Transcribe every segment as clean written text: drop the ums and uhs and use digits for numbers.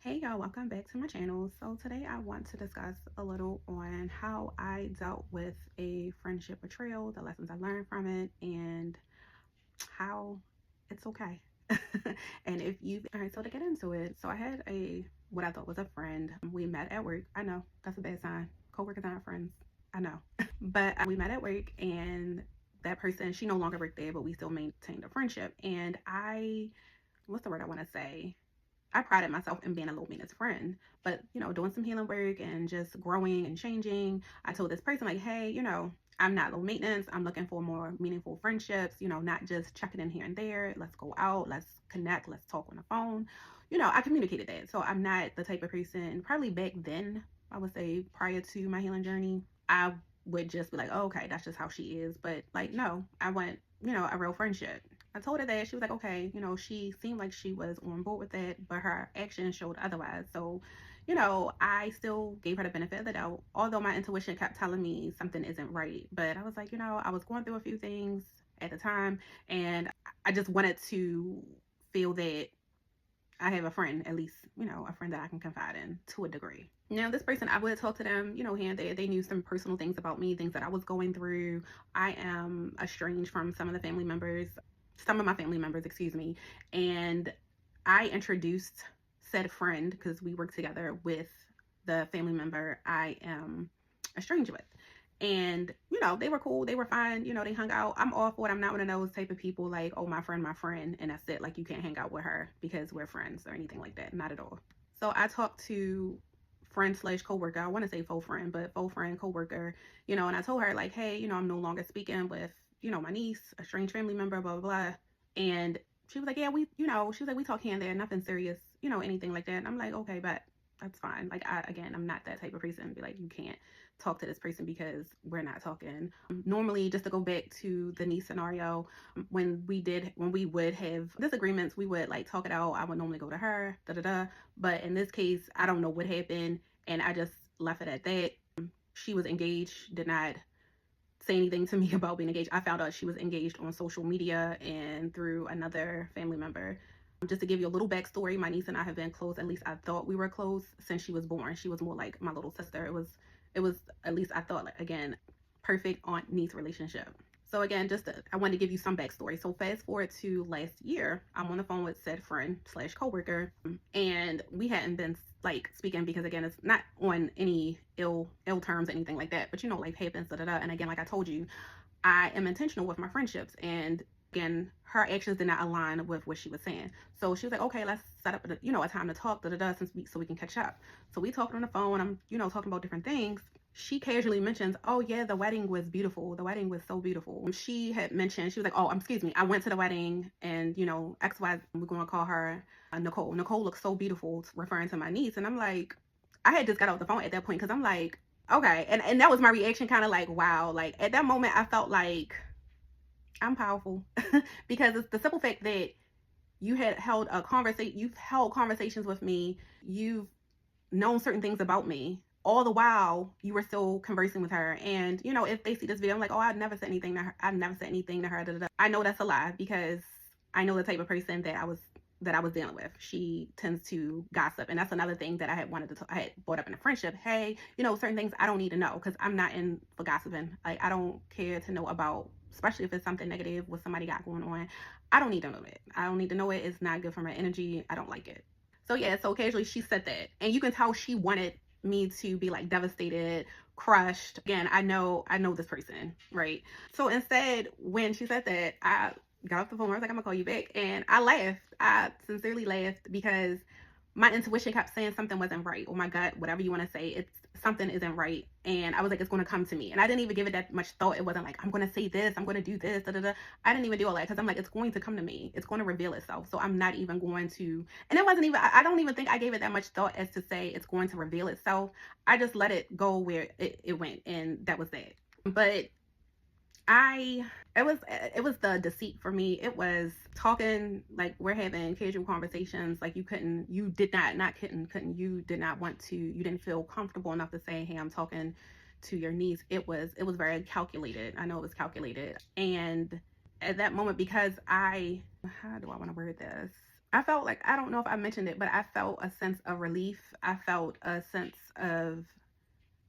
Hey y'all, welcome back to my channel. So today I want to discuss a little on how I dealt with a friendship betrayal, the lessons I learned from it, and how it's okay. And if you, all right, so to get into it, so I had what I thought was a friend. We met at work. I know that's a bad sign. Coworkers aren't friends. I know. But we met at work, and that person, she no longer worked there, but we still maintained a friendship. And what's the word I want to say? I prided myself in being a low maintenance friend, but doing some healing work and just growing and changing. I told this person, like, hey, I'm not low maintenance. I'm looking for more meaningful friendships, not just checking in here and there. Let's go out, let's connect, let's talk on the phone. I communicated that. So I'm not the type of person, probably back then, I would say prior to my healing journey, I would just be like, oh, okay, that's just how she is. But like, no, I want, a real friendship. I told her that. She was like, okay, she seemed like she was on board with that, but her actions showed otherwise. So, I still gave her the benefit of the doubt, although my intuition kept telling me something isn't right. But I was like, I was going through a few things at the time, and I just wanted to feel that I have a friend, at least, a friend that I can confide in to a degree. Now, this person, I would talk to them, here and there. They knew some personal things about me, things that I was going through. I am estranged from some of my family members, excuse me. And I introduced said friend, because we work together, with the family member I am estranged with. And, they were cool. They were fine. They hung out. I'm all for it. I'm not one of those type of people like, oh, my friend, and that's it. Like, you can't hang out with her because we're friends or anything like that. Not at all. So I talked to friend slash coworker. I want to say faux friend, but faux friend, coworker, and I told her, like, hey, I'm no longer speaking with, my niece, a strange family member, blah, blah, blah. And she was like, yeah, she was like, we talk here and there, nothing serious, anything like that. And I'm like, okay, but that's fine. Like, I'm not that type of person. Be like, you can't talk to this person because we're not talking. Normally, just to go back to the niece scenario, when we would have disagreements, we would like talk it out. I would normally go to her, da da da. But in this case, I don't know what happened, and I just left it at that. She was engaged, did not say anything to me about being engaged. I found out she was engaged on social media and through another family member. Just to give you a little backstory, my niece and I have been close. At least I thought we were close since she was born. She was more like my little sister. It was at least I thought, like, again, perfect aunt niece relationship. So again, I wanted to give you some backstory. So fast forward to last year, I'm on the phone with said friend slash coworker, and we hadn't been like speaking because, again, it's not on any ill terms, anything like that. But life happens, da da da. And again, like I told you, I am intentional with my friendships, and again, her actions did not align with what she was saying. So she was like, okay, let's set up a time to talk, da da da, so we can catch up. So we talked on the phone. I'm talking about different things. She casually mentions, oh yeah, the wedding was beautiful. The wedding was so beautiful. She had mentioned, she was like, oh, excuse me, I went to the wedding, and XY, we're going to call her Nicole. Nicole looks so beautiful, referring to my niece. And I'm like, I had just got off the phone at that point, because I'm like, okay. And that was my reaction, kind of like, wow. Like, at that moment, I felt like I'm powerful. Because it's the simple fact that you've held conversations with me, you've known certain things about me, all the while you were still conversing with her. And if they see this video, I'm like, oh, I've never said anything to her, da, da, da. I know that's a lie, because I know the type of person that I was dealing with. She tends to gossip, and that's another thing that I had brought up in a friendship. Hey, certain things I don't need to know, because I'm not in for gossiping. Like, I don't care to know about, especially if it's something negative what somebody got going on. I don't need to know it. I don't need to know it. It's not good for my energy. I don't like it. So yeah, so occasionally she said that, and you can tell she wanted me to be like devastated, crushed. Again, I know this person, right? So instead, when she said that, I got off the phone. I was like, I'm gonna call you back, and I laughed. I sincerely laughed, because my intuition kept saying something wasn't right, or my gut, whatever you want to say, it's something isn't right. And I was like, it's going to come to me. And I didn't even give it that much thought. It wasn't like, I'm going to say this, I'm going to do this, da, da, da. I didn't even do all that, because I'm like, it's going to come to me, it's going to reveal itself. So I'm not even going to, and it wasn't even, I don't even think I gave it that much thought as to say it's going to reveal itself. I just let it go where it went, and that was that. But it was the deceit for me. It was talking like we're having casual conversations. Like, you did not want to, you didn't feel comfortable enough to say, hey, I'm talking to your niece. It was very calculated. I know it was calculated. And at that moment, because how do I want to word this? I felt like, I don't know if I mentioned it, but I felt a sense of relief. I felt a sense of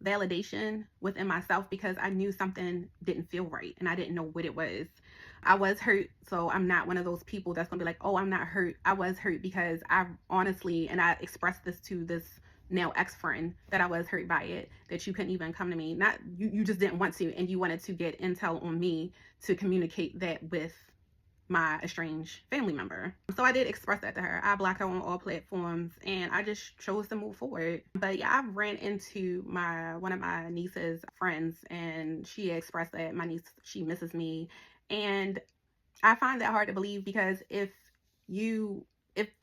validation within myself because I knew something didn't feel right and I didn't know what it was. I was hurt, so I'm not one of those people that's gonna be like, oh, I'm not hurt. I was hurt because I honestly, and I expressed this to this now ex-friend, that I was hurt by it, that you couldn't even come to me. Not you just didn't want to, and you wanted to get intel on me to communicate that with my estranged family member. So I did express that to her. I blocked her on all platforms and I just chose to move forward. But yeah, I ran into one of my niece's friends and she expressed that my niece, she misses me. And I find that hard to believe because if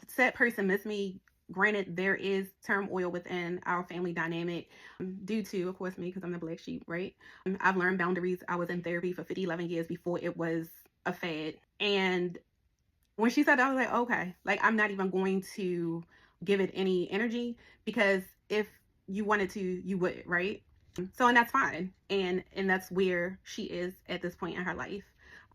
said person miss me, granted there is turmoil within our family dynamic due to, of course, me, because I'm the black sheep, right? I've learned boundaries. I was in therapy for 11 years before it was a fad. And when she said that, I was like, okay, like I'm not even going to give it any energy because if you wanted to, you would, right? So, and that's fine. And that's where she is at this point in her life.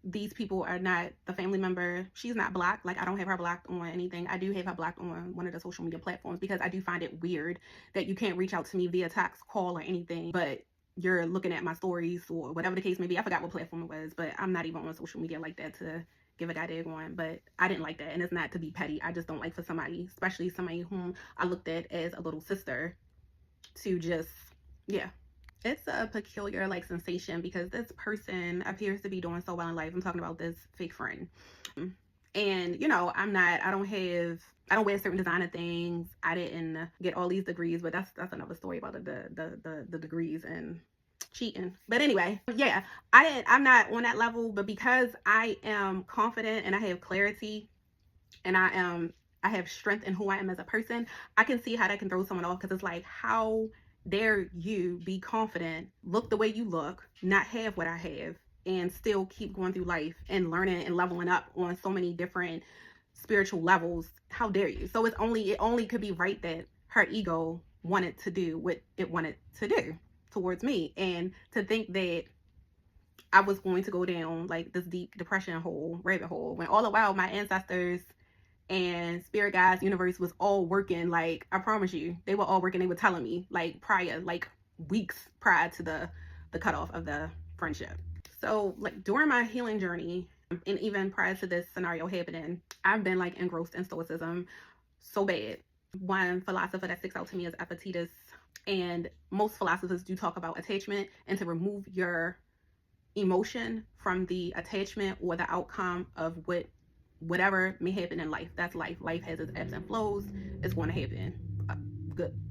These people are not the family member. She's not blocked. Like I don't have her blocked on anything. I do have her blocked on one of the social media platforms because I do find it weird that you can't reach out to me via text, call, or anything, but you're looking at my stories or whatever the case may be. I forgot what platform it was, but I'm not even on social media like that to give a goddamn on. But I didn't like that, and it's not to be petty. I just don't like for somebody, especially somebody whom I looked at as a little sister, to just, yeah, it's a peculiar like sensation because this person appears to be doing so well in life. I'm talking about this fake friend. And you know, I don't wear certain designer things. I didn't get all these degrees, but that's another story about the degrees and cheating. But anyway, yeah, I'm not on that level, but because I am confident and I have clarity and I have strength in who I am as a person, I can see how that can throw someone off because it's like, how dare you be confident, look the way you look, not have what I have, and still keep going through life and learning and leveling up on so many different spiritual levels. How dare you? So it only could be right that her ego wanted to do what it wanted to do towards me, and to think that I was going to go down like this deep depression hole, rabbit hole, when all the while my ancestors and spirit guides, universe was all working. Like I promise you, they were all working. They were telling me like prior, like weeks prior to the cutoff of the friendship. So like during my healing journey, and even prior to this scenario happening, I've been like engrossed in stoicism so bad. One philosopher that sticks out to me is Epictetus, and most philosophers do talk about attachment and to remove your emotion from the attachment or the outcome of whatever may happen in life. That's life. Life has its ebbs and flows. It's going to happen.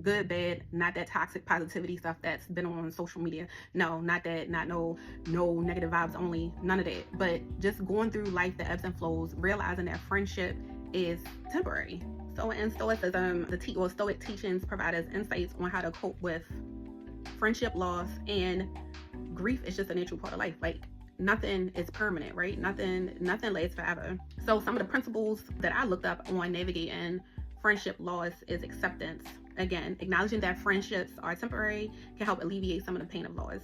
Good, bad, not that toxic positivity stuff that's been on social media. No, not that, not no negative vibes only, none of that. But just going through life, the ebbs and flows, realizing that friendship is temporary. So in Stoicism, the Stoic teachings provide us insights on how to cope with friendship loss, and grief is just a natural part of life. Like nothing is permanent, right? Nothing lasts forever. So some of the principles that I looked up on navigating friendship loss is acceptance. Again, acknowledging that friendships are temporary can help alleviate some of the pain of loss.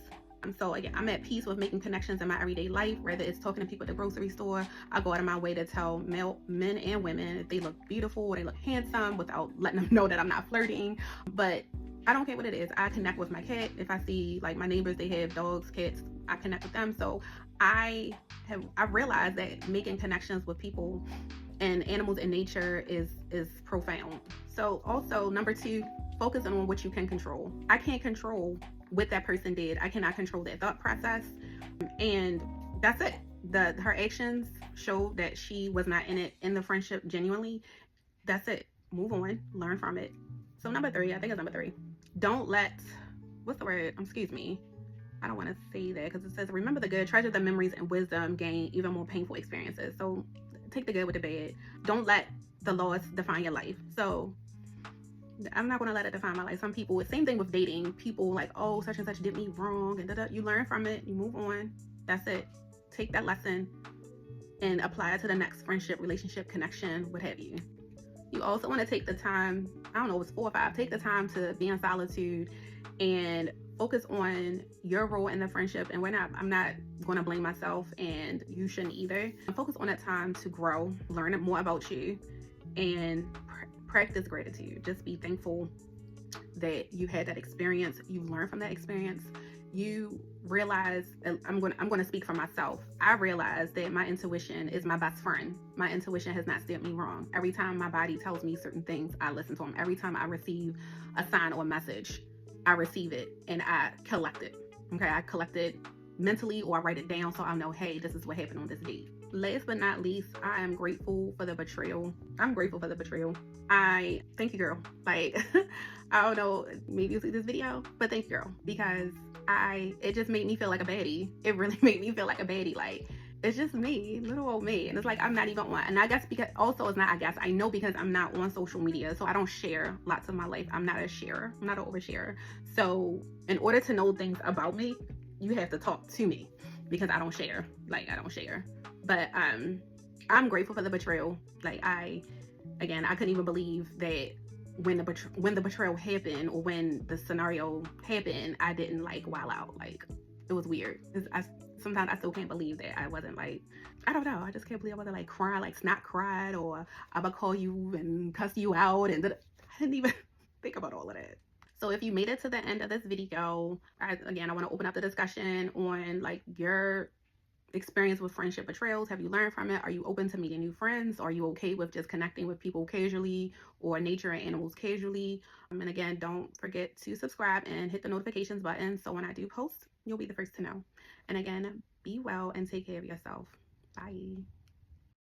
So again, I'm at peace with making connections in my everyday life, whether it's talking to people at the grocery store. I go out of my way to tell men and women if they look beautiful or they look handsome without letting them know that I'm not flirting. But I don't care what it is. I connect with my cat. If I see like my neighbors, they have dogs, cats, I connect with them. So I realized that making connections with people and animals in nature is profound. So also number 2, focusing on what you can control. I can't control what that person did. I cannot control that thought process, and that's it. Her actions show that she was not in the friendship genuinely. That's it. Move on, learn from it. So number 3, I think it's number 3. Don't let, what's the word? Excuse me. I don't want to say that because it says, remember the good, treasure the memories, and wisdom gain even more painful experiences. So take the good with the bad. Don't let the loss define your life. So I'm not going to let it define my life. Some people, same thing with dating. People like, oh, such and such did me wrong. And you learn from it. You move on. That's it. Take that lesson and apply it to the next friendship, relationship, connection, what have you. You also want to take the time, I don't know, it's 4 or 5, take the time to be in solitude and focus on your role in the friendship. And I'm not going to blame myself, and you shouldn't either. Focus on that time to grow, learn more about you, and practice gratitude. Just be thankful that you had that experience, you learned from that experience, you realize, I'm going to speak for myself. I realized that my intuition is my best friend. My intuition has not steered me wrong. Every time my body tells me certain things, I listen to them. Every time I receive a sign or a message, I receive it and I collect it. Okay, I collect it mentally, or I write it down so I'll know, hey, this is what happened on this date. Last but not least, I am grateful for the betrayal. I'm grateful for the betrayal. I thank you, girl. Like, I don't know, maybe you'll see this video, but thank you, girl, because it just made me feel like a baddie. It really made me feel like a baddie. Like, it's just me, little old me. And it's like, I'm not even on. And I guess because also it's not, I guess, I know because I'm not on social media. So I don't share lots of my life. I'm not a sharer. I'm not an oversharer. So in order to know things about me, you have to talk to me because I don't share. Like, I don't share. But I'm grateful for the betrayal. Like, again, I couldn't even believe that when the betrayal happened, or when the scenario happened, I didn't like wild out. Like, it was weird. Sometimes I still can't believe that I wasn't like, I don't know. I just can't believe I wasn't like crying, like snot cried, or I'm gonna call you and cuss you out. And I didn't even think about all of that. So if you made it to the end of this video, I want to open up the discussion on like your experience with friendship betrayals. Have you learned from it? Are you open to meeting new friends? Are you okay with just connecting with people casually, or nature and animals casually? And again, don't forget to subscribe and hit the notifications button so when I do post, you'll be the first to know. And again, be well and take care of yourself. Bye.